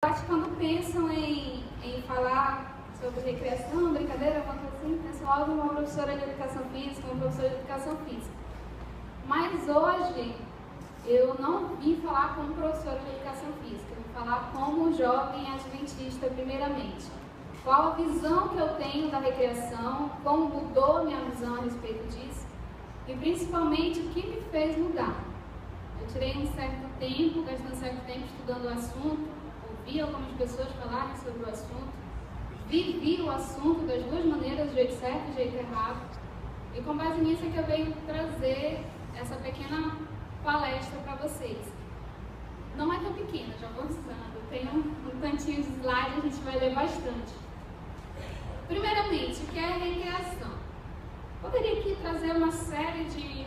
Acho que quando pensam em falar sobre recreação, brincadeira, alguma coisa assim, pensam logo em uma professora de educação física, uma professora de educação física. Mas hoje eu não vim falar como professora de educação física, eu vim falar como jovem adventista primeiramente. Qual a visão que eu tenho da recreação, como mudou minha visão a respeito disso e principalmente o que me fez mudar. Eu tirei um certo tempo, gastei um certo tempo estudando o assunto, ouvi algumas pessoas falarem sobre o assunto, vivi o assunto das duas maneiras, do jeito certo e do jeito errado. E com base nisso é que eu venho trazer essa pequena palestra para vocês. Não é tão pequena, já vou usando. Tem um cantinho de slide, a gente vai ler bastante. Primeiramente, o que é recreação? Poderia aqui trazer uma série de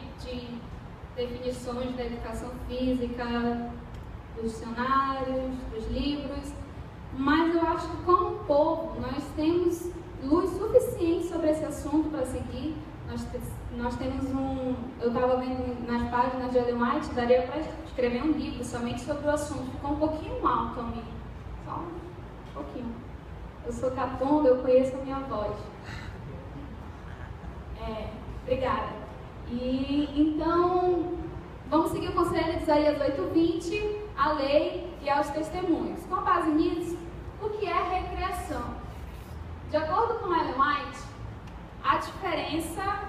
definições da educação física, dos dicionários, dos livros, mas eu acho que como povo nós temos luz suficiente sobre esse assunto para seguir. Nós temos eu estava vendo nas páginas de Ellen White, daria para escrever um livro somente sobre o assunto. Ficou um pouquinho alto, amigo, só um pouquinho. Eu sou caponga, eu conheço a minha voz. Obrigada. E então, vamos seguir o conselho de Isaías 8:20, a lei e aos testemunhos. Com base nisso, o que é recreação? De acordo com Ellen White, a diferença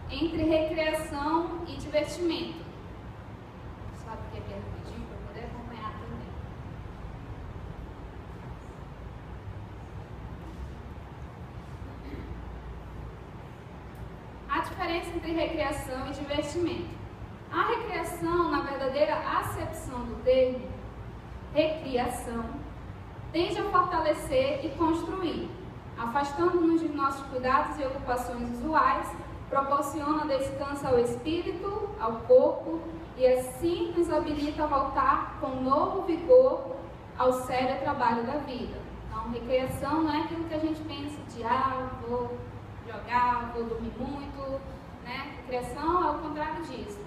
entre recreação e divertimento. Sabe o que é rapidinho para poder acompanhar também. A diferença entre recreação e divertimento. A recreação, na verdadeira acepção do termo, recriação, tende a fortalecer e construir, afastando-nos de nossos cuidados e ocupações usuais, proporciona descanso ao espírito, ao corpo e assim nos habilita a voltar com novo vigor ao sério trabalho da vida. Então, recreação não é aquilo que a gente pensa de vou jogar, vou dormir muito, né? Recreação é o contrário disso.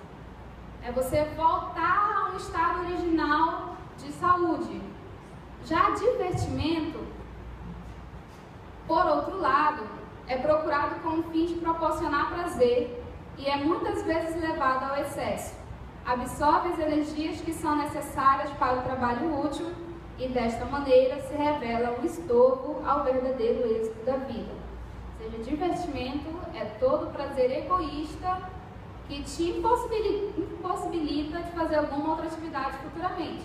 É você voltar a um estado original de saúde. Já divertimento, por outro lado, é procurado com o fim de proporcionar prazer e é muitas vezes levado ao excesso. Absorve as energias que são necessárias para o trabalho útil e desta maneira se revela um estorvo ao verdadeiro êxito da vida. Ou seja, divertimento é todo prazer egoísta que te impossibilita de fazer alguma outra atividade futuramente.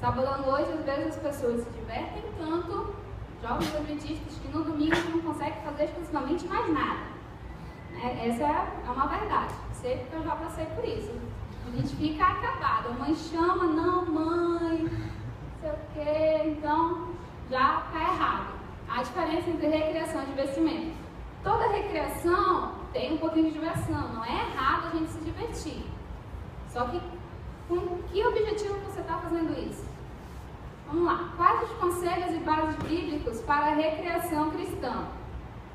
Sábado à noite, às vezes as pessoas se divertem tanto, jovens adventistas, que no domingo não conseguem fazer exclusivamente mais nada. Essa é uma verdade. Sei porque eu já passei por isso. A gente fica acabado. A mãe chama, não, mãe, não sei o quê, então já está errado. A diferença entre recreação e divertimento. Toda recreação tem um pouquinho de diversão. Não é errado a gente se divertir. Só que com que objetivo você está fazendo isso? Vamos lá. Quais os conselhos e bases bíblicos para a recreação cristã?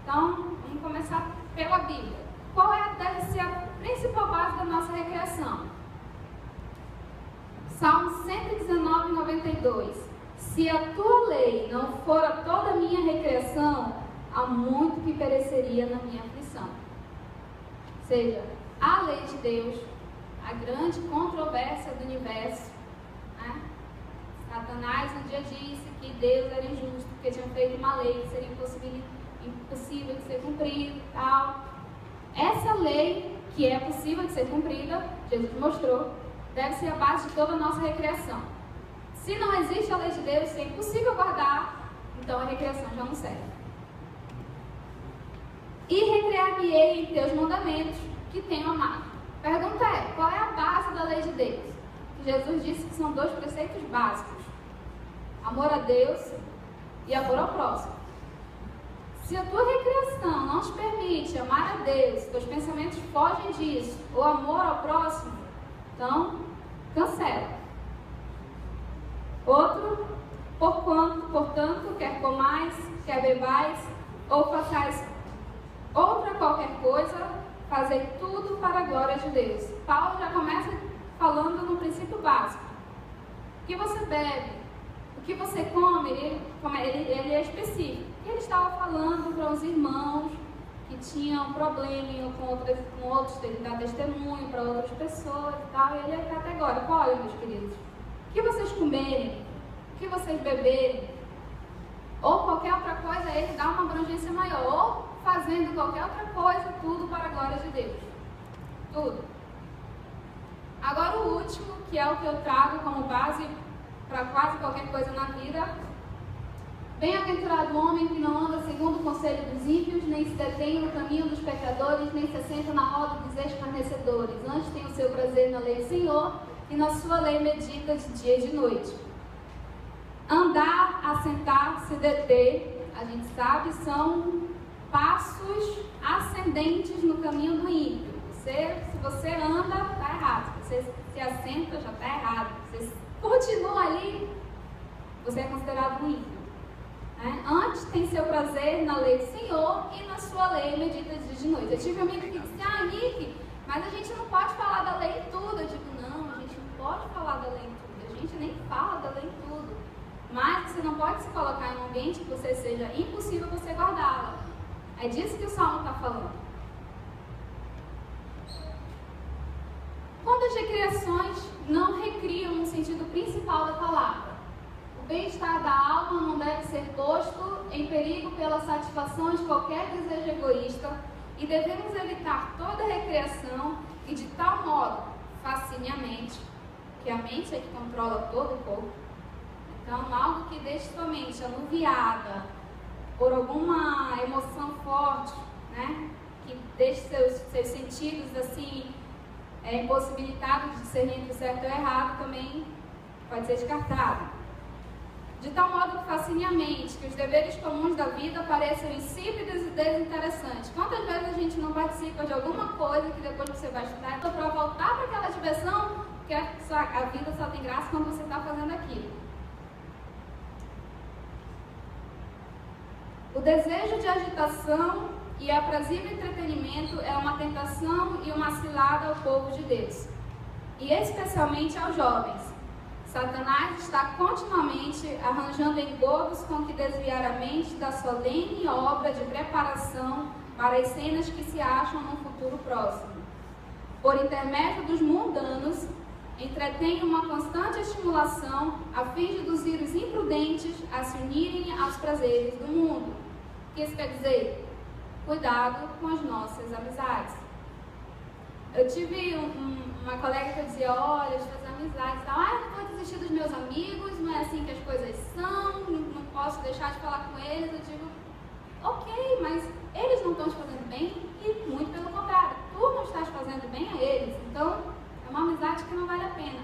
Então, vamos começar pela Bíblia. Qual deve ser a principal base da nossa recreação? Salmo 119, 92. Se a tua lei não for a toda a minha recreação, há muito que pereceria na minha aflição. Ou seja, a lei de Deus, a grande controvérsia do universo, né? Satanás um dia disse que Deus era injusto, porque tinha feito uma lei que seria impossível de ser cumprida e tal. Essa lei, que é possível de ser cumprida, Jesus mostrou, deve ser a base de toda a nossa recreação. Se não existe a lei de Deus, se é impossível guardar, então a recreação já não serve. E recrear-me-ei em teus mandamentos, que tenho amado. Pergunta é, qual é a base da lei de Deus? Jesus disse que são 2 preceitos básicos: amor a Deus e amor ao próximo. Se a tua recreação não te permite amar a Deus, teus pensamentos fogem disso, ou amor ao próximo, então cancela. Outro, portanto, quer comais, quer bebais, ou façais outra qualquer coisa, fazei tudo para a glória de Deus. Paulo já começa falando no princípio básico. O que você bebe, o que você come, ele é específico. Ele estava falando para os irmãos que tinham problema com outros, ele dá testemunho para outras pessoas e tal, e ele é categórico. Olha, meus queridos, o que vocês comerem, o que vocês beberem, ou qualquer outra coisa, ele dá uma abrangência maior, ou fazendo qualquer outra coisa, tudo para a glória de Deus. Tudo. Agora o último, que é o que eu trago como base para quase qualquer coisa na vida. Bem-aventurado o homem que não anda segundo o conselho dos ímpios, nem se detém no caminho dos pecadores, nem se assenta na roda dos escarnecedores. Antes tem o seu prazer na lei do Senhor, e na sua lei medita de dia e de noite. Andar, assentar, se deter, a gente sabe, são passos ascendentes no caminho do ímpio. Se você anda, está errado. Se você se assenta, já está errado. Se você continua ali, você é considerado um ímpio. Antes tem seu prazer na lei do Senhor e na sua lei medita de dia e de noite. Eu tive um amigo que disse, Nick, mas a gente não pode falar da lei em tudo. Eu digo, não, a gente não pode falar da lei em tudo. A gente nem fala da lei em tudo. Mas você não pode se colocar em um ambiente que você seja impossível você guardá-la. É disso que o Salmo está falando. Quando as recriações não recriam no sentido principal da palavra, o bem-estar da alma não deve ser posto em perigo pela satisfação de qualquer desejo egoísta e devemos evitar toda recriação e de tal modo fascine a mente, que a mente é que controla todo o corpo. Então, algo que deixe sua mente anuviada por alguma emoção forte, que deixe seus sentidos assim impossibilitados de discernir entre o certo e o errado, também pode ser descartado. De tal modo que fascine a mente, que os deveres comuns da vida pareçam insípidos e desinteressantes. Quantas vezes a gente não participa de alguma coisa que depois você vai estudar para voltar para aquela diversão, porque a vida só tem graça quando você está fazendo aquilo. O desejo de agitação e aprazível entretenimento é uma tentação e uma cilada ao povo de Deus, e especialmente aos jovens. Satanás está continuamente arranjando engodos com que desviar a mente da solene obra de preparação para as cenas que se acham no futuro próximo. Por intermédio dos mundanos, entretém uma constante estimulação a fim de induzir os imprudentes a se unirem aos prazeres do mundo. O que isso quer dizer? Cuidado com as nossas amizades. Eu tive uma colega que eu dizia, olha, as tuas amizades, eu não vou desistir dos meus amigos, não é assim que as coisas são, não posso deixar de falar com eles. Eu digo, ok, mas eles não estão te fazendo bem e muito pelo contrário, tu não estás fazendo bem a eles, então é uma amizade que não vale a pena.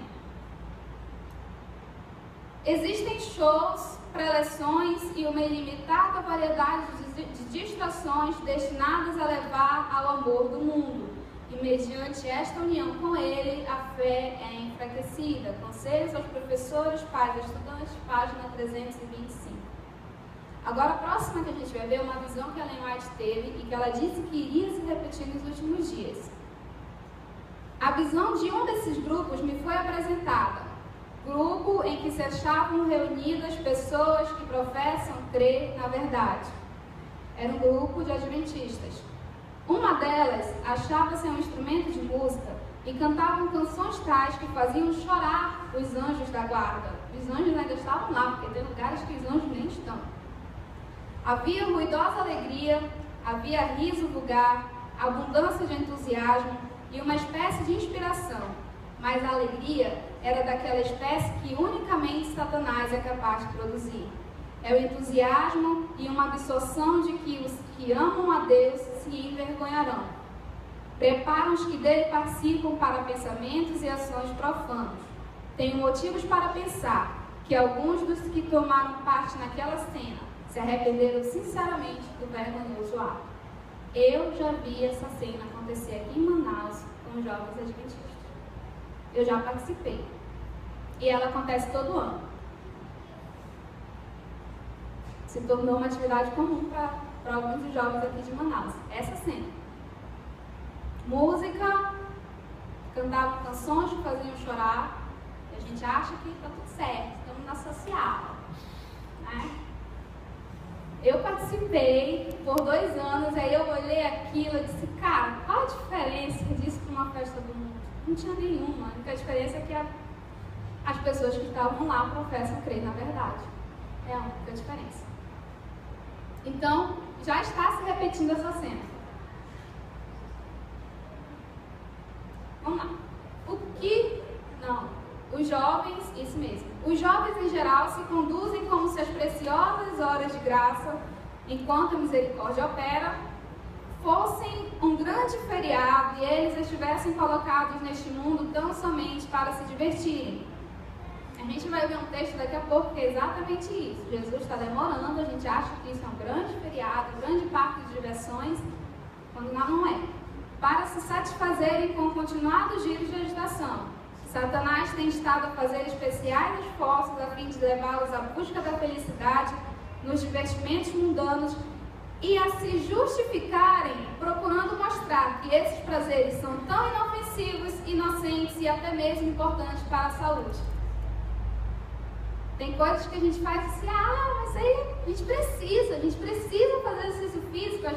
Existem shows, preleções e uma ilimitada variedade de distrações destinadas a levar ao amor do mundo. E mediante esta união com ele, a fé é enfraquecida. Conselhos aos professores, pais e estudantes, página 325. Agora, a próxima que a gente vai ver é uma visão que a Ellen White teve e que ela disse que iria se repetir nos últimos dias. A visão de um desses grupos me foi apresentada. Grupo em que se achavam reunidas pessoas que professam crer na verdade. Era um grupo de adventistas. Uma delas achava-se um instrumento de música e cantavam canções tais que faziam chorar os anjos da guarda. Os anjos ainda estavam lá, porque tem lugares que os anjos nem estão. Havia ruidosa alegria, havia riso vulgar, abundância de entusiasmo e uma espécie de inspiração. Mas a alegria era daquela espécie que unicamente Satanás é capaz de produzir. É o entusiasmo e uma absorção de que os que amam a Deus se envergonharão. Preparam os que dele participam para pensamentos e ações profanos. Tenho motivos para pensar que alguns dos que tomaram parte naquela cena se arrependeram sinceramente do vergonhoso ato. Eu já vi essa cena acontecer aqui em Manaus com os jovens adventistas. Eu já participei. E ela acontece todo ano. Se tornou uma atividade comum para alguns dos jovens aqui de Manaus. Essa cena. Música, cantavam canções que faziam chorar. E a gente acha que está tudo certo, estamos na social. eu participei por 2 anos, aí eu olhei aquilo e disse, cara, qual a diferença disso para uma festa do mundo? Não tinha nenhuma. A única diferença é que as pessoas que estavam lá professam crer na verdade. É a única diferença. Então, já está se repetindo essa cena. Vamos lá. Os jovens, isso mesmo. Os jovens em geral se conduzem como se as preciosas horas de graça, enquanto a misericórdia opera, fossem um grande feriado e eles estivessem colocados neste mundo tão somente para se divertirem. A gente vai ver um texto daqui a pouco que é exatamente isso. Jesus está demorando, a gente acha que isso é um grande feriado, um grande parque de diversões, quando não é. Para se satisfazerem com continuados giros de agitação. Satanás tem estado a fazer especiais esforços a fim de levá-los à busca da felicidade nos divertimentos mundanos e a se justificarem, procurando mostrar que esses prazeres são tão inofensivos, inocentes e até mesmo importantes para a saúde. Tem coisas que a gente faz assim, mas aí a gente precisa fazer exercício físico, a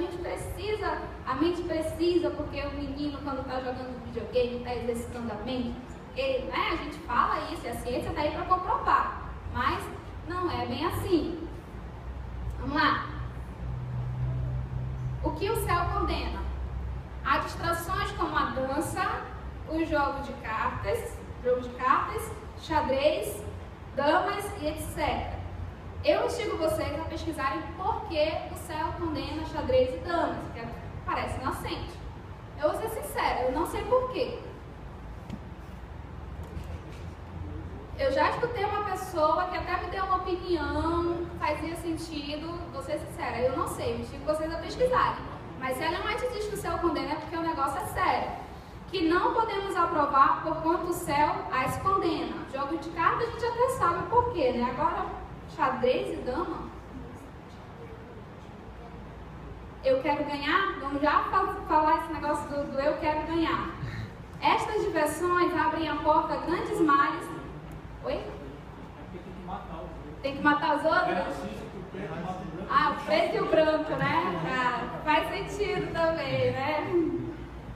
mente precisa, porque o menino quando está jogando videogame está exercitando a mente. A gente fala isso, e a ciência está aí para comprovar, mas não é bem assim. Vamos lá. O que o céu condena? Há distrações como a dança, o jogo de cartas, xadrez, damas e etc. Eu instigo vocês a pesquisarem por que o céu condena xadrez e damas, que parece inocente. Eu vou ser sincera, eu não sei por quê. Eu já escutei uma pessoa que até me deu uma opinião, fazia sentido, vou ser sincera, eu não sei, eu instigo vocês a pesquisarem. Mas se ela não diz que o céu condena é porque o negócio é sério. Que não podemos aprovar por quanto o céu as condena. Jogo de cartas a gente até sabe o porquê, né? Agora, xadrez e dama. Eu quero ganhar? Vamos já falar esse negócio do eu quero ganhar. Estas diversões abrem a porta a grandes males. Oi? Tem que matar os outros? O preto e o branco, né? Faz sentido também, né?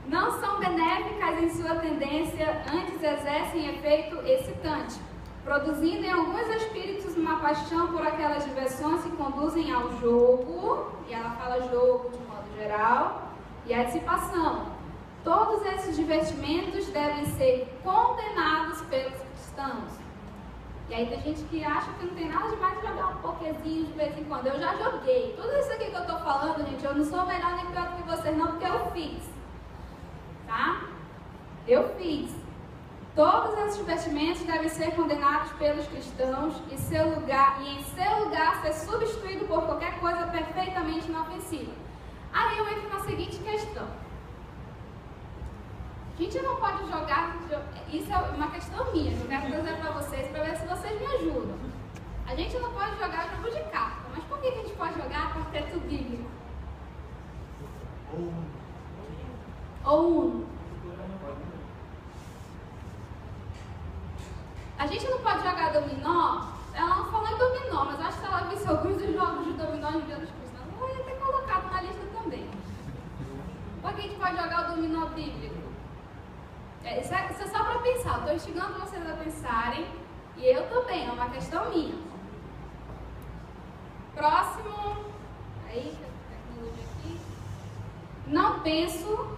Não são benéficas em sua tendência, antes exercem efeito excitante, produzindo em alguns espíritos uma paixão por aquelas diversões que conduzem ao jogo, e ela fala jogo de modo geral, e a dissipação. Todos esses divertimentos devem ser condenados pelos cristãos. E aí tem gente que acha que não tem nada demais de jogar um pokézinho de vez em quando. Eu já joguei. Tudo isso aqui que eu estou falando, gente, eu não sou melhor nem pior do que vocês não, porque eu fiz. Tá? Eu fiz. Todos esses divertimentos devem ser condenados pelos cristãos e em seu lugar ser substituído por qualquer coisa perfeitamente inofensiva. Aí eu entro na seguinte questão. A gente não pode jogar, isso é uma questão minha, eu quero trazer para vocês, para ver se vocês me ajudam. A gente não pode jogar jogo de carta, mas por que a gente pode jogar quarteto bíblico? Ou Uno. A gente não pode jogar dominó, ela não falou em dominó, mas acho que se ela visse alguns dos jogos de dominó em Jesus Cristo, ela ia ter colocado na lista também. Por que a gente pode jogar o dominó bíblico? Isso é só para pensar, estou instigando vocês a pensarem, e eu também, é uma questão minha. Próximo, aí, tecnologia aqui. Não penso,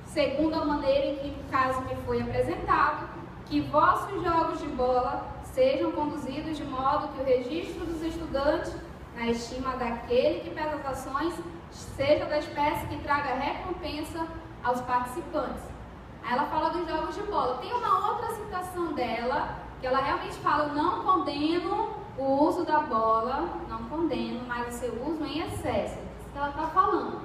segundo a maneira em que o caso me foi apresentado, que vossos jogos de bola sejam conduzidos de modo que o registro dos estudantes, na estima daquele que pesa as ações, seja da espécie que traga recompensa aos participantes. Aí ela fala dos jogos de bola. Tem uma outra citação dela, que ela realmente fala, eu não condeno o uso da bola, não condeno, mas o seu uso em excesso. É isso que ela está falando,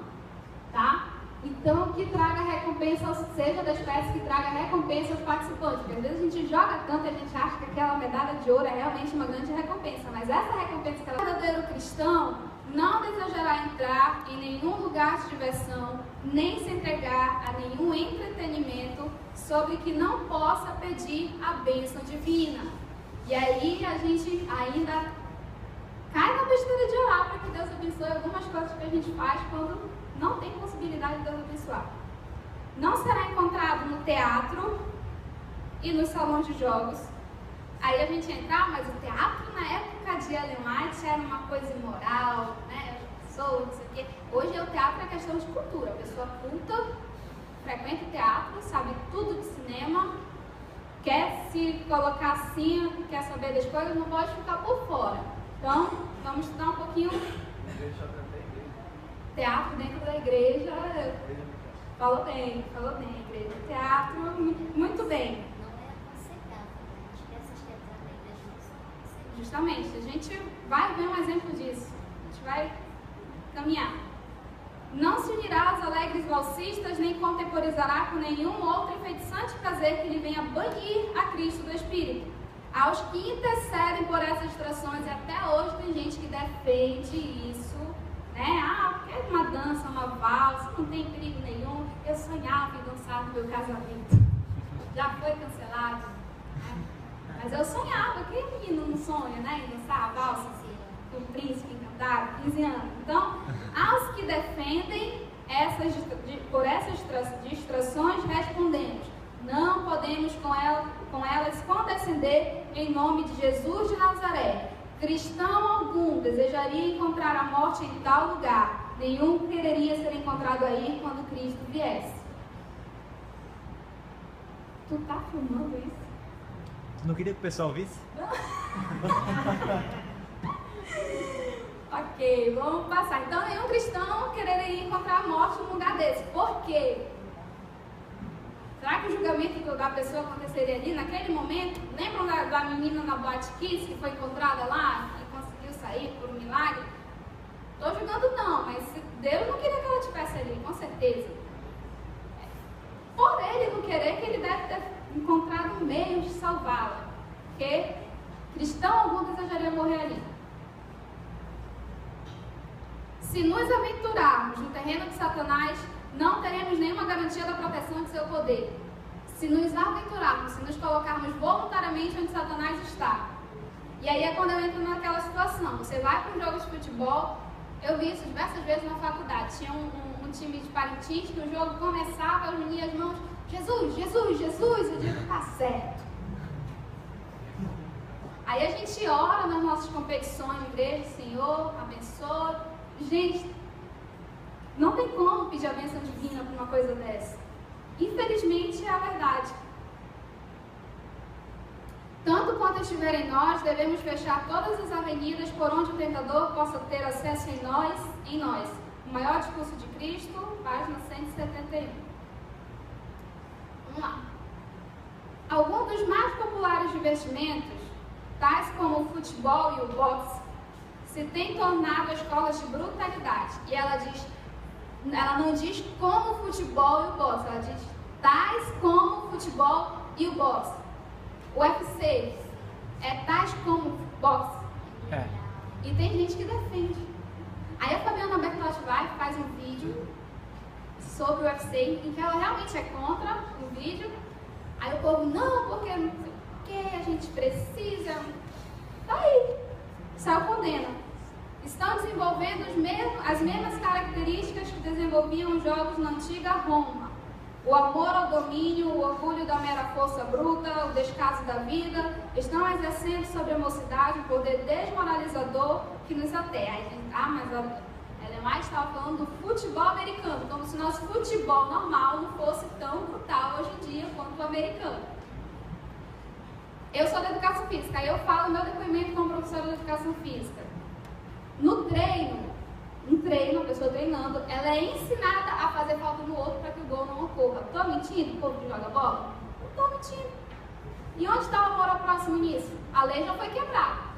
tá? Então, que traga recompensa, seja da espécie que traga recompensa aos participantes. Porque às vezes a gente joga tanto e a gente acha que aquela medalha de ouro é realmente uma grande recompensa. Mas essa recompensa que ela... O verdadeiro cristão não desejará entrar em nenhum lugar de diversão, nem se entregar a nenhum entretenimento sobre que não possa pedir a bênção divina. E aí a gente ainda cai na besteira de orar para que Deus abençoe algumas coisas que a gente faz quando não tem possibilidade de Deus abençoar. Não será encontrado no teatro e nos salões de jogos. Aí a gente entra, mas o teatro na época de Ellen White era uma coisa imoral, né? Pessoas, não sei o quê. Hoje o teatro é questão de cultura. A pessoa culta, frequenta o teatro, sabe tudo de cinema, quer se colocar assim, quer saber das coisas, não pode ficar por fora. Então, vamos estudar um pouquinho. Teatro dentro da igreja. Falou bem, igreja. Teatro, muito bem. Justamente, a gente vai ver um exemplo disso. A gente vai caminhar. Não se unirá aos alegres valsistas, nem contemporizará com nenhum outro enfeitiçante prazer que lhe venha banir a Cristo do Espírito. Aos que intercedem por essas distrações, e até hoje tem gente que defende isso, né? Porque é uma dança, uma valsa, não tem perigo nenhum. Eu sonhava em dançar no meu casamento. Já foi cancelado, né? Mas eu sonhava, que menino não sonha, né? Em dançar a valsa, assim, com o príncipe encantado, 15 anos. Então, aos que defendem por essas distrações, respondemos: não podemos com elas condescender em nome de Jesus de Nazaré. Cristão algum desejaria encontrar a morte em tal lugar, nenhum quereria ser encontrado aí quando Cristo viesse. Tu tá filmando isso? Tu não queria que o pessoal visse? Ok, vamos passar. Então, nenhum cristão quereria encontrar a morte num lugar desse. Por quê? Será que o julgamento da pessoa aconteceria ali naquele momento? Lembram da menina na Boate Kiss que foi encontrada lá e conseguiu sair por um milagre? Estou julgando não, mas Deus não queria que ela estivesse ali, com certeza. Por ele não querer, que ele deve ter encontrado um meio de salvá-la. Porque cristão algum desejaria morrer ali. Se nos aventurarmos no terreno de Satanás, não teremos nenhuma garantia da proteção de seu poder. Se nos aventurarmos, se nos colocarmos voluntariamente onde Satanás está. E aí é quando eu entro naquela situação. Você vai para um jogo de futebol, eu vi isso diversas vezes na faculdade. Tinha um time de Parintins que o jogo começava, eu unia as mãos, Jesus, Jesus, Jesus, eu digo, tá certo. Aí a gente ora nas nossas competições, igreja, Senhor, abençoa. Gente, não tem como pedir a bênção divina para uma coisa dessa. Infelizmente, é a verdade. Tanto quanto estiver em nós, devemos fechar todas as avenidas por onde o tentador possa ter acesso em nós. O maior discurso de Cristo, página 171. Vamos lá. Alguns dos mais populares divertimentos, tais como o futebol e o boxe, se têm tornado escolas de brutalidade. E ela não diz como o futebol e o boxe, ela diz tais como o futebol e o boxe. O UFC é tais como o boxe. É. E tem gente que defende. Aí a Fabiana Bertotti faz um vídeo sobre o UFC em que ela realmente é contra o vídeo. Aí o povo, não, porque não sei o que, a gente precisa. Tá aí. Saiu condena. Estão desenvolvendo as mesmas características que desenvolviam os jogos na antiga Roma. O amor ao domínio, o orgulho da mera força bruta, o descaso da vida, estão exercendo sobre a mocidade um poder desmoralizador que nos aterra. Mas ela mais estava falando do futebol americano, como se nosso futebol normal não fosse tão brutal hoje em dia quanto o americano. Eu sou da educação física, aí eu falo meu depoimento como professora de educação física. No treino, a pessoa treinando, ela é ensinada a fazer falta no outro para que o gol não ocorra. Estou mentindo, o povo que joga bola? Não estou mentindo. E onde está o amor ao próximo nisso? A lei já foi quebrada.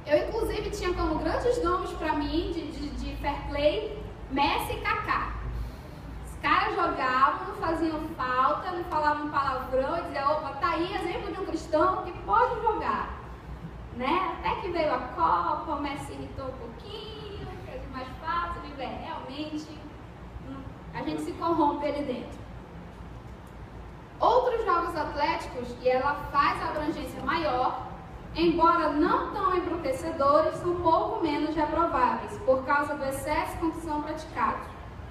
Eu, inclusive, tinha como grandes nomes para mim de fair play, Messi e Kaká. Os caras jogavam, não faziam falta, não falavam palavrão e diziam, opa, tá aí exemplo de um cristão que pode jogar. Né? Até que veio a Copa, o Messi irritou um pouquinho, fez mais fácil, realmente a gente se corrompe ali dentro. Outros jogos atléticos, e ela faz a abrangência maior, embora não tão embrutecedores, são pouco menos reprováveis, por causa do excesso com que são praticados.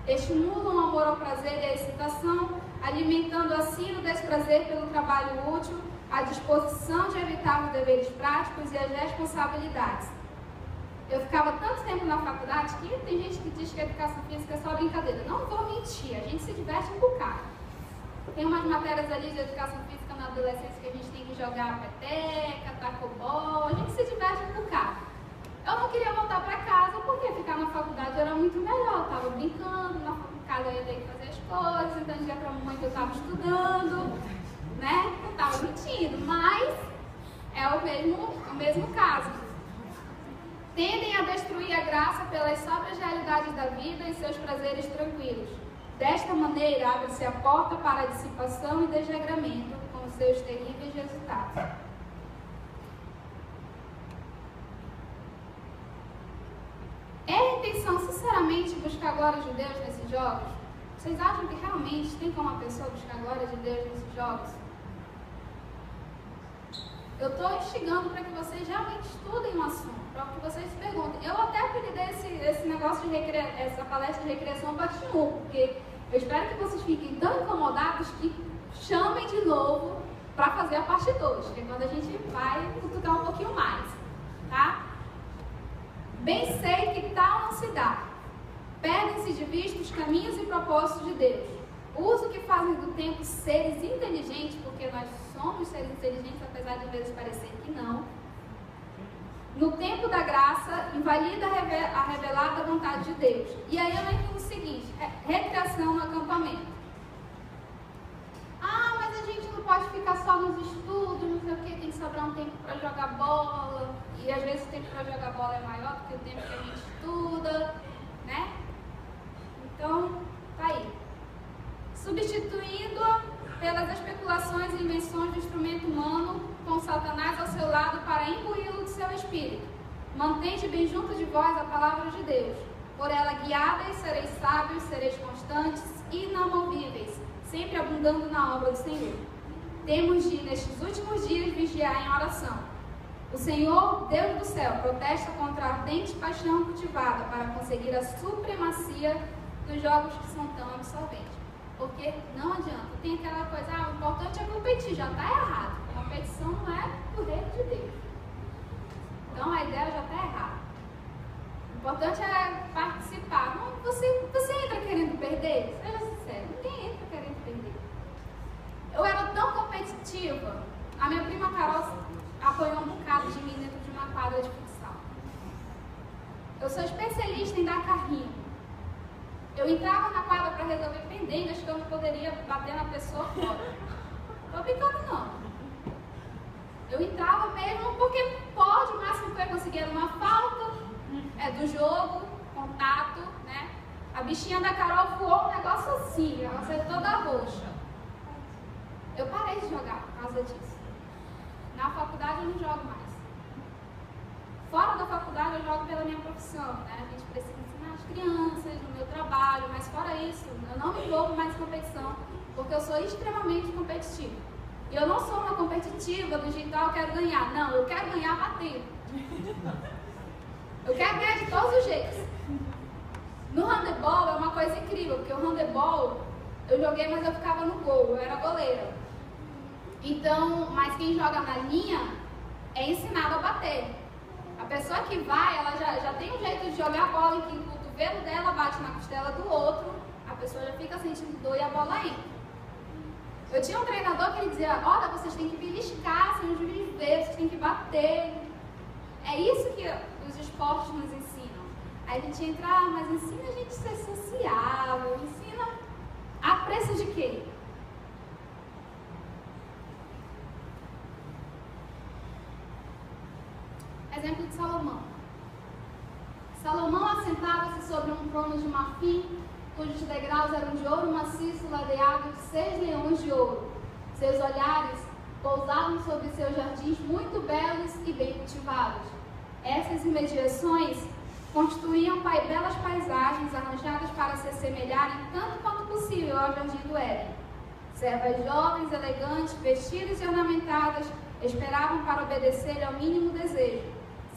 Estimulam o amor ao prazer e à excitação, alimentando assim o desprazer pelo trabalho útil, a disposição de evitar os deveres práticos e as responsabilidades. Eu ficava tanto tempo na faculdade que tem gente que diz que a educação física é só brincadeira. Não vou mentir, a gente se diverte um bocado. Tem umas matérias ali de educação física na adolescência que a gente tem que jogar peteca, tacobol, a gente se diverte um bocado. Eu não queria voltar para casa porque ficar na faculdade era muito melhor. Eu estava brincando, na casa eu ia ter que fazer as coisas, então dizia para a mamãe que eu estava estudando, né? Eu estava mentindo, mas é o mesmo caso. Tendem a destruir a graça pelas sóbrias realidades da vida e seus prazeres tranquilos. Desta maneira, abre-se a porta para a dissipação e desregramento, com seus terríveis resultados. É a intenção, sinceramente, buscar a glória de Deus nesses jogos? Vocês acham que realmente tem como uma pessoa buscar a glória de Deus nesses jogos? Eu estou instigando para que vocês realmente estudem o assunto, para que vocês se perguntem. Eu até apelidei esse negócio de essa palestra de recreação parte 1, porque eu espero que vocês fiquem tão incomodados que chamem de novo para fazer a parte 2, que é quando a gente vai cutucar um pouquinho mais, tá? Bem sei que tal não se dá. Perdem-se de vista os caminhos e propósitos de Deus. O uso que fazem do tempo seres inteligentes, porque nós somos seres inteligentes, apesar de às vezes parecer que não. No tempo da graça, invalida a revelada vontade de Deus. E aí eu entro no seguinte, recreação no acampamento. Ah, mas a gente não pode ficar só nos estudos, não sei o que, tem que sobrar um tempo para jogar bola. E às vezes o tempo para jogar bola é maior do que o tempo que a gente estuda, né? Então, tá aí. Substituindo-a pelas especulações e invenções do instrumento humano, com Satanás ao seu lado para imbuí-lo de seu espírito. Mantende bem junto de vós a palavra de Deus. Por ela guiadas, sereis sábios, sereis constantes, inamovíveis, sempre abundando na obra do Senhor. Temos de, nestes últimos dias, vigiar em oração. O Senhor, Deus do céu, protesta contra a ardente paixão cultivada para conseguir a supremacia dos jogos que são tão absolventes. Porque não adianta, tem aquela coisa, o importante é competir, já está errado. A competição não é do reino de Deus. Então a ideia já está errada. O importante é participar. Não, você entra querendo perder? Seja sincero, ninguém entra querendo perder. Eu era tão competitiva, a minha prima Carol apoiou um bocado de mim dentro de uma quadra de futsal. Eu sou especialista em dar carrinho. Eu entrava na quadra para resolver pendengas que eu não poderia bater na pessoa fora. Não tô brincando, não. Eu entrava mesmo porque pode, o máximo que eu ia conseguir era uma falta do jogo, contato, né? A bichinha da Carol voou um negócio assim, ela saiu toda roxa. Eu parei de jogar por causa disso. Na faculdade eu não jogo mais. Fora da faculdade eu jogo pela minha profissão, né? A gente precisa ensinar as crianças no meu trabalho, mas fora isso, eu não me envolvo mais em competição, porque eu sou extremamente competitiva. E eu não sou uma competitiva do jeito que eu quero ganhar. Não, eu quero ganhar batendo. Eu quero ganhar de todos os jeitos. No handebol é uma coisa incrível, porque o handebol eu joguei, mas eu ficava no gol, eu era goleira. Então, mas quem joga na linha é ensinado a bater. A pessoa que vai, ela já tem um jeito de jogar a bola em que o cotovelo dela bate na costela do outro, a pessoa já fica sentindo dor e a bola entra. Eu tinha um treinador que ele dizia, olha, vocês têm que beliscar, vocês têm que viver, vocês têm que bater. É isso que os esportes nos ensinam. Aí a gente entra, mas ensina a gente a ser sociável, ensina a preço de quê? Exemplo de Salomão. Salomão assentava-se sobre um trono de marfim, cujos degraus eram de ouro maciço, ladeado de 6 leões de ouro. Seus olhares pousavam sobre seus jardins muito belos e bem cultivados. Essas imediações constituíam belas paisagens arranjadas para se assemelharem tanto quanto possível ao jardim do Éden. Servas jovens, elegantes, vestidas e ornamentadas, esperavam para obedecer ao mínimo desejo.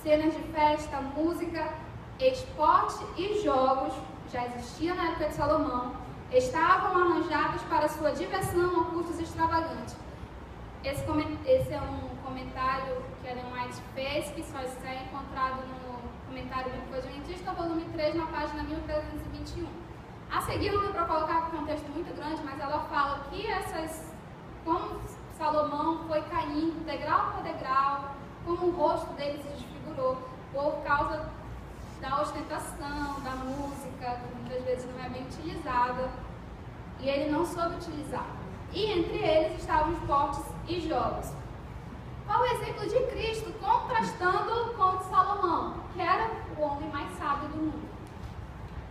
Cenas de festa, música, esporte e jogos, já existiam na época de Salomão, estavam arranjados para sua diversão a custos extravagantes. Esse é um comentário que Ellen White fez, que só está encontrado no Comentário Bíblico Adventista, volume 3, na página 1321. A seguir, não deu para colocar porque é um texto muito grande, mas ela fala que como Salomão foi caindo degrau por degrau, como o rosto dele se desfigurou por causa da ostentação, da música, que muitas vezes não é bem utilizada, e ele não soube utilizar. E entre eles estavam esportes e jogos. Qual o exemplo de Cristo contrastando com o de Salomão, que era o homem mais sábio do mundo?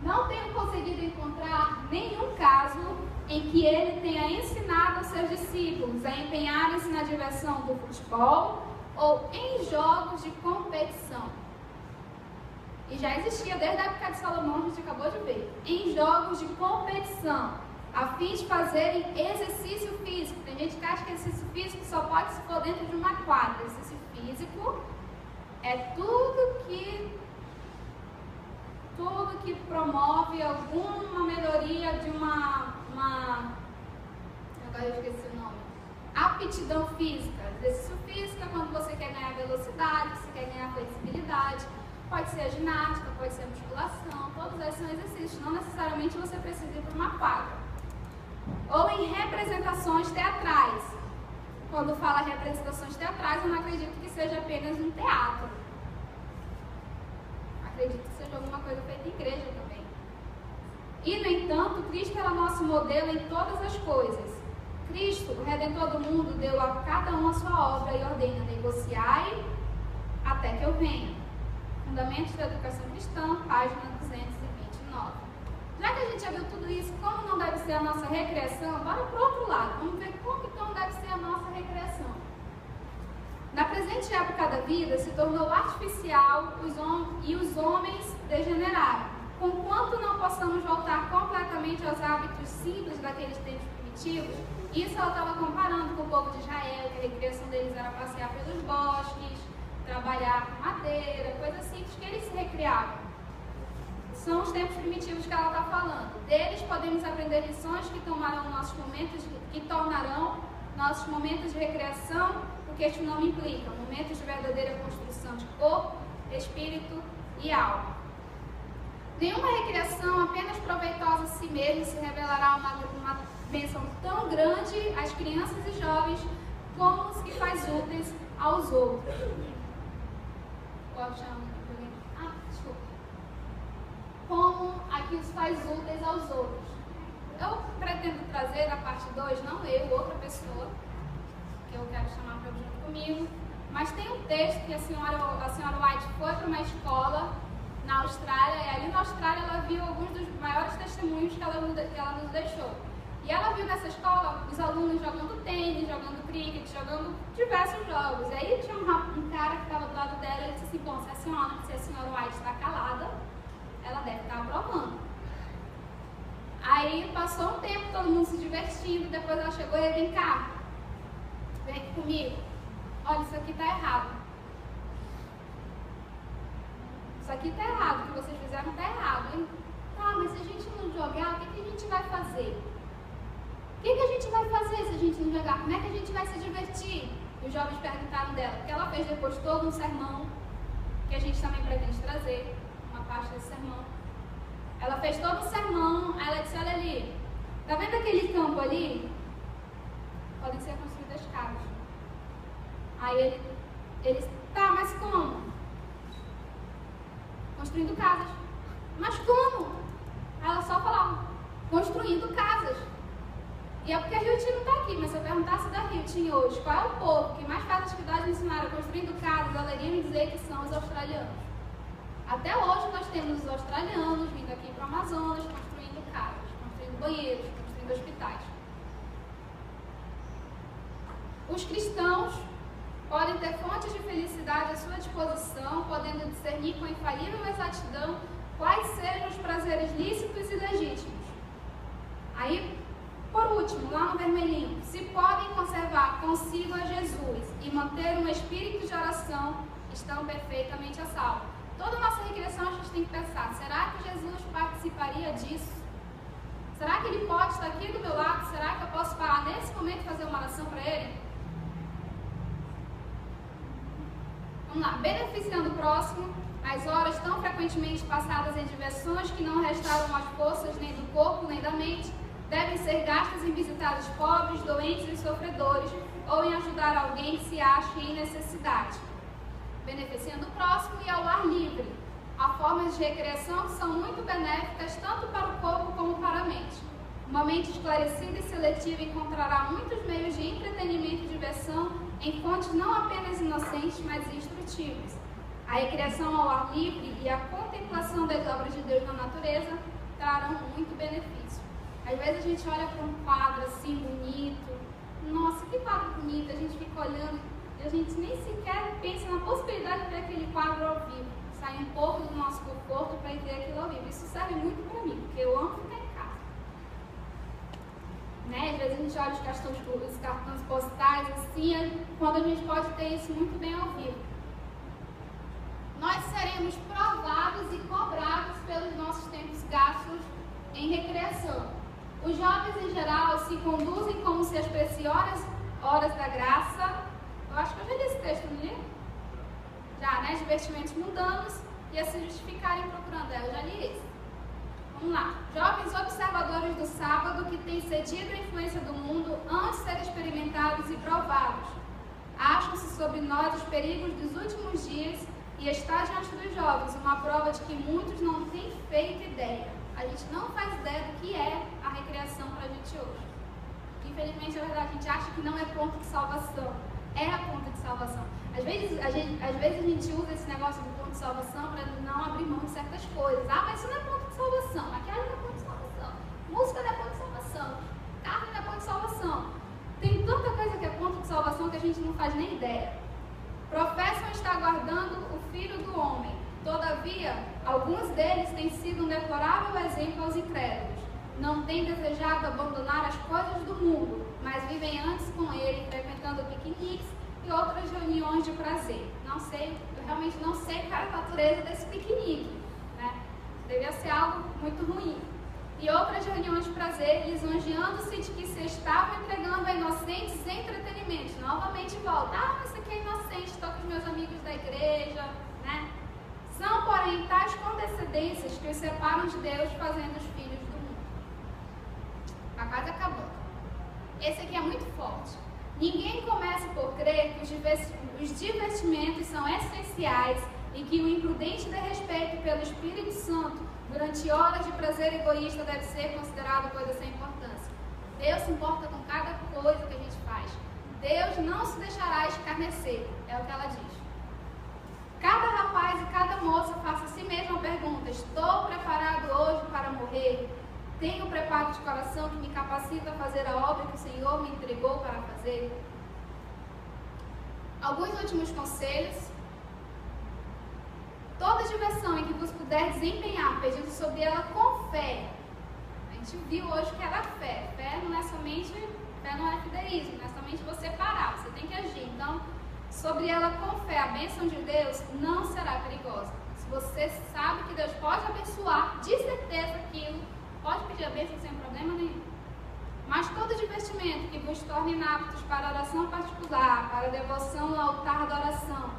Não tenho conseguido encontrar nenhum caso em que ele tenha ensinado aos seus discípulos a empenharem-se na diversão do futebol ou em jogos de competição. E já existia desde a época de Salomão, a gente acabou de ver. Em jogos de competição, a fim de fazerem exercício físico. Tem gente que acha que exercício físico só pode se for dentro de uma quadra. Exercício físico é tudo que promove alguma melhoria de agora eu esqueci o nome, aptidão física. Exercício físico é quando você quer ganhar velocidade, você quer ganhar flexibilidade, pode ser a ginástica, pode ser a musculação, todos esses são exercícios, não necessariamente você precisa ir para uma quadra. Ou em representações teatrais. Quando fala representações teatrais, eu não acredito que seja apenas um teatro. Acredito que seja alguma coisa feita em igreja também. E, no entanto, Cristo era nosso modelo em todas as coisas. Cristo, o Redentor do mundo, deu a cada um a sua obra e ordena: negociai até que eu venha. Fundamentos da Educação Cristã, página 229. Já que a gente já viu tudo isso, como não deve ser a nossa recreação, bora para o outro lado. Vamos ver como então deve ser a nossa recreação. Na presente época da vida, se tornou artificial e os homens degeneraram. Conquanto não possamos voltar completamente aos hábitos simples daqueles tempos primitivos, isso ela estava comparando com o povo de Israel, que a recreação deles era passear pelos bosques, trabalhar com madeira, coisas simples que eles se recriavam. São os tempos primitivos que ela está falando. Deles podemos aprender lições que tornarão nossos momentos de recreação, porque este nome implica momentos de verdadeira construção de corpo, espírito e alma. Nenhuma recreação apenas proveitosa a si mesma se revelará uma bênção tão grande às crianças e jovens como os que faz úteis aos outros. Como a que os faz úteis aos outros. Eu pretendo trazer na parte 2, não eu, outra pessoa, que eu quero chamar para junto comigo, mas tem um texto que a senhora White foi para uma escola na Austrália, e ali na Austrália ela viu alguns dos maiores testemunhos que ela nos deixou. E ela viu nessa escola os alunos jogando tênis, jogando cricket, jogando diversos jogos. E aí tinha um cara que estava do lado dela e disse assim: bom, se a senhora White está calada, ela deve estar aprovando. Aí passou um tempo, todo mundo se divertindo, depois ela chegou e vem cá, vem aqui comigo. Olha, isso aqui está errado. Isso aqui está errado, o que vocês fizeram está errado, hein? Tá, mas se a gente não jogar, o que a gente vai fazer? O que a gente vai fazer se a gente não jogar? Como é que a gente vai se divertir? E os jovens perguntaram dela, porque ela fez depois todo um sermão, que a gente também pretende trazer, uma parte desse sermão. Ela fez todo um sermão, aí ela disse: olha ali, tá vendo aquele campo ali? Podem ser construídas casas. Aí eles, tá, mas como? Construindo casas. Mas como? Aí ela só falava: construindo casas. E é porque a Rio Tinha não está aqui, mas se eu perguntasse da Rio Tinha hoje, qual é o povo que mais faz atividade missionária construindo casas, ela iria me dizer que são os australianos. Até hoje nós temos os australianos vindo aqui para o Amazonas, construindo casas, construindo banheiros, construindo hospitais. Os cristãos podem ter fontes de felicidade à sua disposição, podendo discernir com infalível exatidão quais sejam os prazeres lícitos e legítimos. Aí, Por último, lá no vermelhinho, se podem conservar consigo a Jesus e manter um espírito de oração, estão perfeitamente a salvo. Toda a nossa recreação a gente tem que pensar, será que Jesus participaria disso? Será que ele pode estar aqui do meu lado? Será que eu posso parar nesse momento e fazer uma oração para ele? Vamos lá, beneficiando o próximo, as horas tão frequentemente passadas em diversões que não restauram as forças nem do corpo nem da mente, devem ser gastas em visitar os pobres, doentes e sofredores, ou em ajudar alguém que se ache em necessidade. Beneficiando o próximo e ao ar livre. Há formas de recreação que são muito benéficas tanto para o corpo como para a mente. Uma mente esclarecida e seletiva encontrará muitos meios de entretenimento e diversão em fontes não apenas inocentes, mas instrutivas. A recreação ao ar livre e a contemplação das obras de Deus na natureza trarão muito benefício. Às vezes a gente olha para um quadro assim bonito, nossa, que quadro bonito, a gente fica olhando e a gente nem sequer pensa na possibilidade de ver aquele quadro ao vivo. Sai um pouco do nosso conforto para ir ver aquilo ao vivo. Isso serve muito para mim, porque eu amo ficar em casa. Né? Às vezes a gente olha os cartões postais assim, quando a gente pode ter isso muito bem ao vivo. Nós seremos provados e cobrados pelos nossos tempos gastos em recreação. Os jovens em geral se conduzem como se as preciosas horas da graça, eu acho que eu já li esse texto, não li? Já, né? Divertimentos mundanos e a se justificarem procurando ela, eu já li esse. Vamos lá. Jovens observadores do sábado que têm cedido a influência do mundo antes de serem experimentados e provados. Acham-se sobre nós os perigos dos últimos dias e está diante dos jovens uma prova de que muitos não têm feito ideia. A gente não faz ideia do que é a recreação para a gente hoje. Infelizmente, é verdade, a gente acha que não é ponto de salvação. É a ponta de salvação. Às vezes a gente usa esse negócio do ponto de salvação para não abrir mão de certas coisas. Ah, mas isso não é ponto de salvação. Maquiagem não é ponto de salvação. Música não é ponto de salvação. Carro não é ponto de salvação. Tem tanta coisa que é ponto de salvação que a gente não faz nem ideia. Professam estar guardando o Filho do Homem. Todavia, alguns deles têm sido um deplorável exemplo aos incrédulos. Não têm desejado abandonar as coisas do mundo, mas vivem antes com ele, frequentando piqueniques e outras reuniões de prazer. Não sei, eu realmente não sei qual é a natureza desse piquenique, né? Devia ser algo muito ruim. E outras reuniões de prazer, lisonjeando-se de que se estavam entregando a inocentes entretenimentos. Novamente volta. Ah, mas isso aqui é inocente, estou com os meus amigos da igreja, né? São, porém, tais condescendências que os separam de Deus, fazendo os filhos do mundo. Está quase acabando. Esse aqui é muito forte. Ninguém começa por crer que os divertimentos são essenciais e que o imprudente desrespeito pelo Espírito Santo durante horas de prazer egoísta deve ser considerado coisa sem importância. Deus se importa com cada coisa que a gente faz. Deus não se deixará escarnecer, é o que ela diz. Cada rapaz e cada moça faça a si mesmo a pergunta: estou preparado hoje para morrer? Tenho preparo de coração que me capacita a fazer a obra que o Senhor me entregou para fazer? Alguns últimos conselhos. Toda diversão em que vos puder desempenhar, pedindo sobre ela com fé. A gente viu hoje que era fé. Fé não é fideísmo, não é somente você parar, você tem que agir. Então, sobre ela com fé, a bênção de Deus não será perigosa. Se você sabe que Deus pode abençoar, de certeza aquilo, pode pedir a bênção sem problema nenhum. Mas todo divertimento que vos torne inaptos para oração particular, para devoção no altar da oração,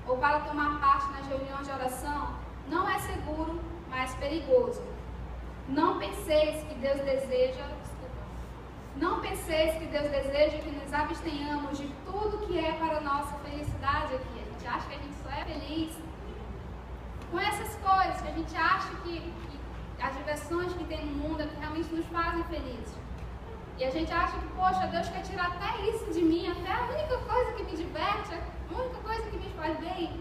ou para tomar parte nas reuniões de oração, não é seguro, mas perigoso. Não penseis que Deus deseja que nos abstenhamos de tudo que é para a nossa felicidade aqui. A gente acha que a gente só é feliz com essas coisas, que a gente acha que as diversões que tem no mundo é que realmente nos fazem felizes. E a gente acha que, poxa, Deus quer tirar até isso de mim, até a única coisa que me diverte, a única coisa que me faz bem.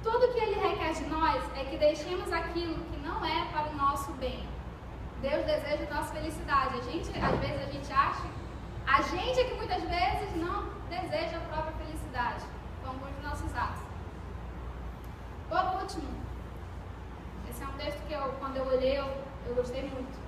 Tudo que Ele requer de nós é que deixemos aquilo que não é para o nosso bem. Deus deseja a nossa felicidade. Às vezes a gente acha, a gente é que muitas vezes não deseja a própria felicidade com alguns dos nossos atos. Por último, esse é um texto que quando eu olhei, eu gostei muito.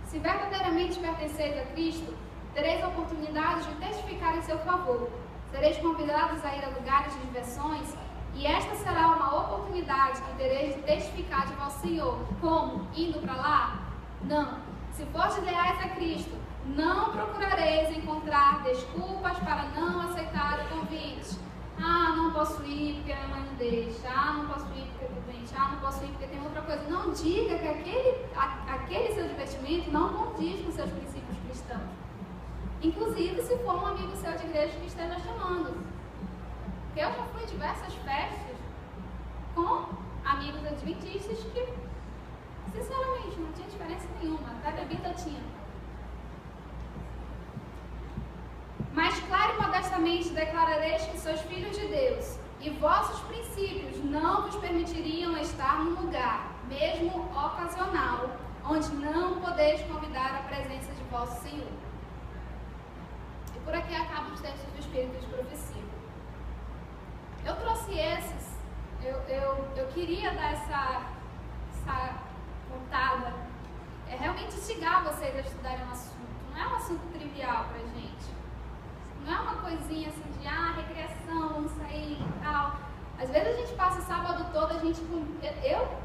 Se verdadeiramente pertenceis a Cristo, Tereis oportunidades de testificar em seu favor. Sereis convidados a ir a lugares de diversões, e esta será uma oportunidade que tereis de testificar de vosso Senhor. Como? Indo para lá? Não. Se fores leais a Cristo, não procurareis encontrar desculpas para não aceitar o convite. Ah, não posso ir porque a mãe não deixa. Ah, não posso ir porque eu estou doente. Ah, não posso ir porque tem outra coisa. Não diga que aquele seu divertimento não condiz com seus princípios cristãos. Inclusive, se for um amigo seu de igreja que esteja chamando. Porque eu já fui em diversas festas com amigos adventistas que, sinceramente, não tinha diferença nenhuma. Até bebida tinha. Mas claro e modestamente declarareis que sois filhos de Deus, e vossos princípios não vos permitiriam estar num lugar, mesmo ocasional, onde não podeis convidar a presença de vosso Senhor. E por aqui acabam os textos do Espírito de Profecia. Eu trouxe esses, eu queria dar essa contada, realmente instigar vocês a estudarem um assunto. Não é um assunto trivial pra gente. Não é uma coisinha assim de, recreação, vamos sair e tal. Às vezes a gente passa o sábado todo, eu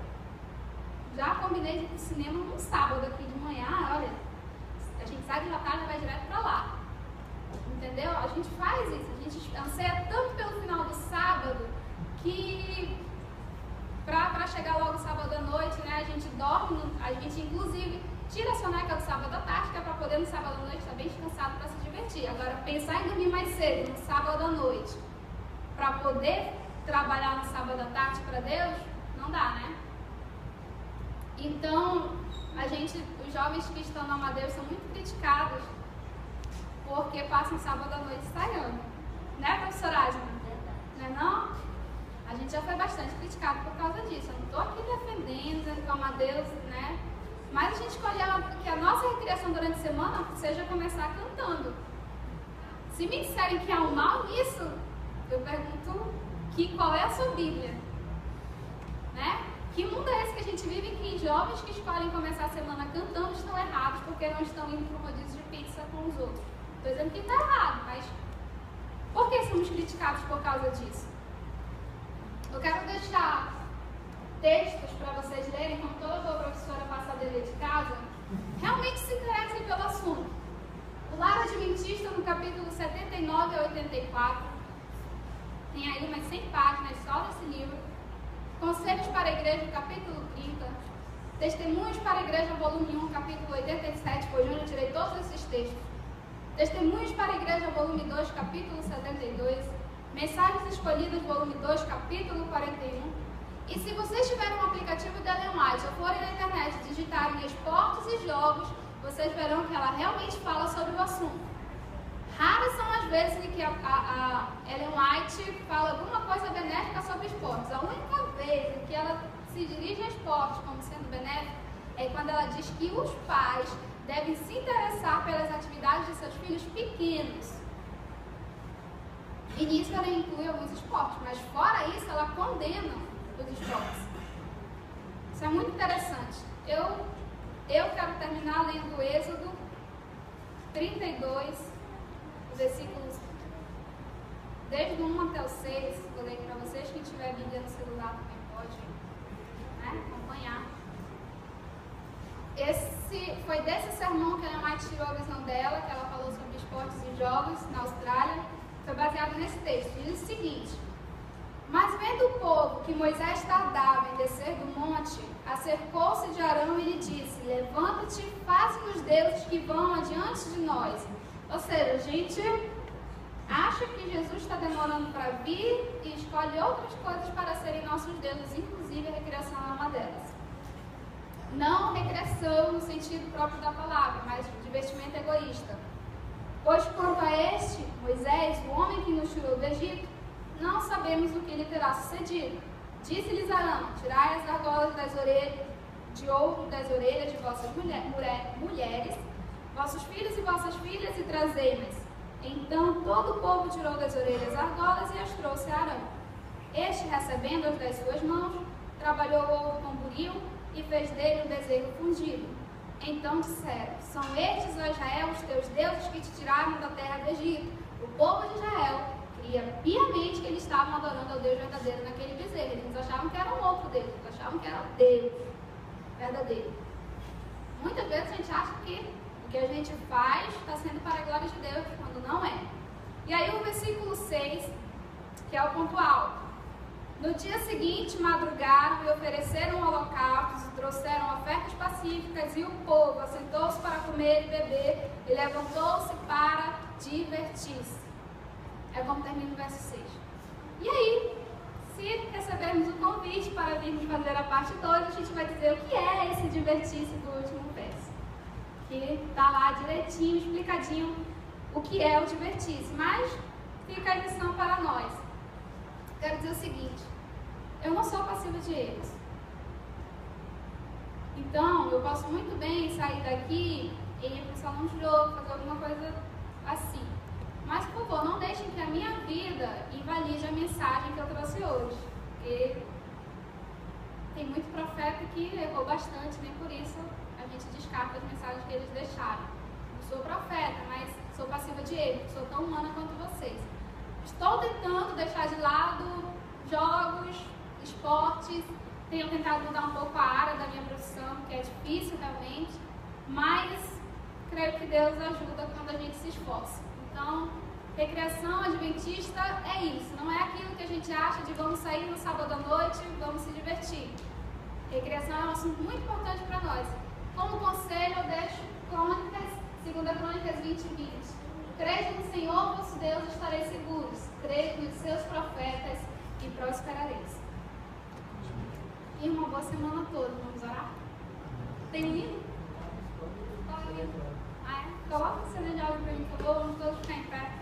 já combinei de ir pro cinema num sábado aqui de manhã, olha, a gente sai de lá tarde e vai direto pra lá. Entendeu? A gente faz isso, a gente anseia tanto pelo final do sábado que pra chegar logo sábado à noite, né, a gente dorme, a gente inclusive tira a soneca do sábado à tarde, que é para poder no sábado à noite estar bem descansado para se divertir. Agora, pensar em dormir mais cedo no sábado à noite para poder trabalhar no sábado à tarde para Deus, não dá, né? Então, os jovens que estão no Amadeus são muito criticados porque passam sábado à noite ensaiando. Né, professora Asma? Não é não? A gente já foi bastante criticado por causa disso. Eu não estou aqui defendendo, dizendo que o Amadeus, né? Mas a gente escolhe que a nossa recreação durante a semana seja começar cantando. Se me disserem que há um mal nisso, eu pergunto qual é a sua Bíblia? Né? Que mundo é esse que a gente vive em que jovens que escolhem começar a semana cantando estão errados porque não estão indo para um rodízio de pizza com os outros? Estou dizendo que está errado, mas por que somos criticados por causa disso? Eu quero deixar textos para vocês lerem, como toda boa professora passa a dever de casa, realmente se interessem pelo assunto. O Lar Adventista, no capítulo 79 a 84, tem aí umas 100 páginas só nesse livro. Conselhos para a Igreja, capítulo 30. Testemunhos para a Igreja, volume 1, capítulo 87, foi onde eu tirei todos esses textos. Testemunhos para a Igreja, volume 2, capítulo 72. Mensagens Escolhidas, volume 2, capítulo 41. E se vocês tiverem um aplicativo da Ellen White ou forem na internet e digitarem esportes e jogos, vocês verão que ela realmente fala sobre o assunto. Raras são as vezes em que a Ellen White fala alguma coisa benéfica sobre esportes. A única vez em que ela se dirige a esportes como sendo benéfica é quando ela diz que os pais devem se interessar pelas atividades de seus filhos pequenos. E nisso ela inclui alguns esportes, mas fora isso ela condena os esportes. Isso é muito interessante. Eu quero terminar lendo Êxodo 32, versículos desde o 1 até o 6. Vou ler para vocês. Quem tiver Bíblia no celular também pode, né, acompanhar. Foi desse sermão que a Ellen White tirou a visão dela, que ela falou sobre esportes e jogos na Austrália. Foi baseado nesse texto. Diz o seguinte: mas vendo o povo que Moisés tardava em descer do monte, acercou-se de Arão e lhe disse: levanta-te, faze-nos deuses que vão adiante de nós. Ou seja, a gente acha que Jesus está demorando para vir e escolhe outras coisas para serem nossos deuses, inclusive a recreação é uma delas. Não recreação no sentido próprio da palavra, mas divertimento egoísta. Pois quanto a este, Moisés, o homem que nos tirou do Egito, não sabemos o que lhe terá sucedido. Disse-lhes Arão: tirai as argolas de ouro das orelhas de vossas mulheres, vossos filhos e vossas filhas, e trazei-mas. Então todo o povo tirou das orelhas argolas e as trouxe a Arão. Este, recebendo-as das suas mãos, trabalhou o ouro com buril e fez dele um bezerro fundido. Então disseram: são estes, ó Israel, os teus deuses que te tiraram da terra do Egito. O povo de Israel cria piamente que eles estavam adorando ao Deus verdadeiro naquele bezerro. Eles achavam que era um outro Deus, eles achavam que era o Deus verdadeiro. Muitas vezes a gente acha que o que a gente faz está sendo para a glória de Deus, quando não é. E aí o versículo 6, que é o ponto alto. No dia seguinte, madrugaram e ofereceram holocaustos e trouxeram ofertas pacíficas, e o povo assentou-se para comer e beber e levantou-se para divertir-se. É como termina o verso 6. E aí, se recebermos o convite para virmos fazer a parte 2, a gente vai dizer o que é esse divertir-se do último verso. Que está lá direitinho, explicadinho o que é o divertir-se. Mas fica a lição para nós. Quero dizer o seguinte: eu não sou passiva de erros. Então, eu posso muito bem sair daqui e ir para o salão de jogo, fazer alguma coisa assim. Mas, por favor, não deixem que a minha vida invalide a mensagem que eu trouxe hoje. Porque tem muito profeta que errou bastante, nem por isso a gente descarta as mensagens que eles deixaram. Não sou profeta, mas sou passiva de erro, sou tão humana quanto vocês. Estou tentando deixar de lado jogos, esportes, tenho tentado mudar um pouco a área da minha profissão, que é difícil realmente, mas creio que Deus ajuda quando a gente se esforça. Então, recreação adventista é isso, não é aquilo que a gente acha de vamos sair no sábado à noite, vamos se divertir. Recreação é um assunto muito importante para nós. Como conselho, eu deixo Crônicas, 2 Crônicas 20:20. Crede no Senhor vosso Deus e estareis seguros. Crede nos seus profetas e prosperareis. E uma boa semana toda. Vamos orar? Tem lido? Qual é o livro? Coloca o CD de áudio para mim, por favor. Vamos todos ficar em pé.